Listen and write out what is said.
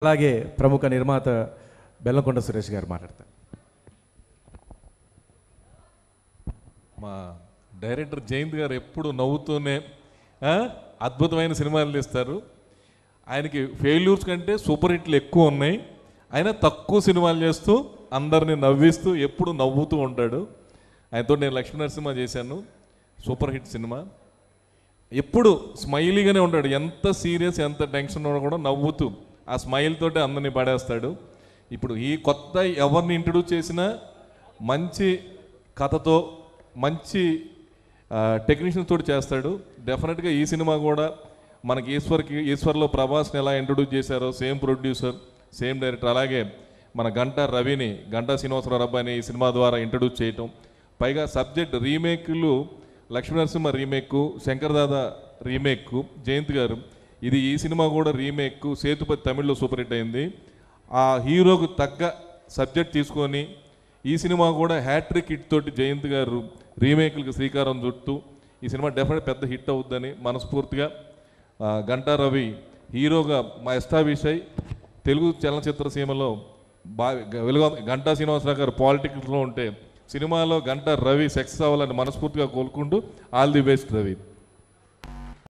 అలాగే ప్రముఖ నిర్మాత బెల్లంకొండ సురేష్ గారు మాట్లాడతారు. మా డైరెక్టర్ జయంత్ గారు ఎప్పుడు నవ్వుతూనే అద్భుతమైన సినిమాలు తీస్తారు. ఆయనకి ఫెయిల్యూర్స్ కంటే సూపర్ హిట్లు ఎక్కువ ఉన్నాయి. ఆయన తక్కువ సినిమాలు చేస్తూ అందరిని నవ్విస్తూ ఎప్పుడు నవ్వుతూ ఉంటాడు. ఆయనతో నేను లక్ష్మీ నరసింహ చేశాను, సూపర్ హిట్ సినిమా. ఎప్పుడు స్మైలీగానే ఉంటాడు. ఎంత సీరియస్ ఎంత టెన్షన్ ఉన్నా కూడా నవ్వుతూ ఆ స్మైల్ తోటి అందరినీ పడేస్తాడు. ఇప్పుడు ఈ కొత్త ఎవరిని ఇంట్రడ్యూస్ చేసినా మంచి కథతో మంచి టెక్నీషియన్ తోటి చేస్తాడు. డెఫినెట్గా ఈ సినిమా కూడా మనకి ఈశ్వర్లో ప్రభాస్ని ఎలా ఇంట్రడ్యూస్ చేశారో సేమ్ ప్రొడ్యూసర్ సేమ్ డైరెక్టర్, అలాగే మన గంటా శ్రీనివాసరావు అబ్బాయిని ఈ సినిమా ద్వారా ఇంట్రడ్యూస్ చేయటం. పైగా subject రీమేక్లు, Lakshmi Narasimha remake, Shankar Dada remake, Jayant గారు ఇది ఈ సినిమా కూడా రీమేక్. సేతుపతి తమిళ్లో సూపర్ హిట్ అయింది. ఆ హీరోకు తగ్గ సబ్జెక్ట్ తీసుకొని ఈ సినిమా కూడా హ్యాట్రిక్ హిట్ తోటి జయంత్ గారు రీమేక్లకు శ్రీకారం చుట్టూ ఈ సినిమా డెఫినెట్ పెద్ద హిట్ అవుద్దని మనస్ఫూర్తిగా గంటా రవి హీరోగా మా ఎస్టాబ్లిష్ అయి తెలుగు చలనచిత్ర సీమలో గంటా శ్రీనివాసరావు గారు పాలిటిక్స్లో ఉంటే సినిమాలో గంటా రవి సక్సెస్ అవ్వాలని మనస్ఫూర్తిగా కోరుకుంటూ ఆల్ ది బెస్ట్ రవి.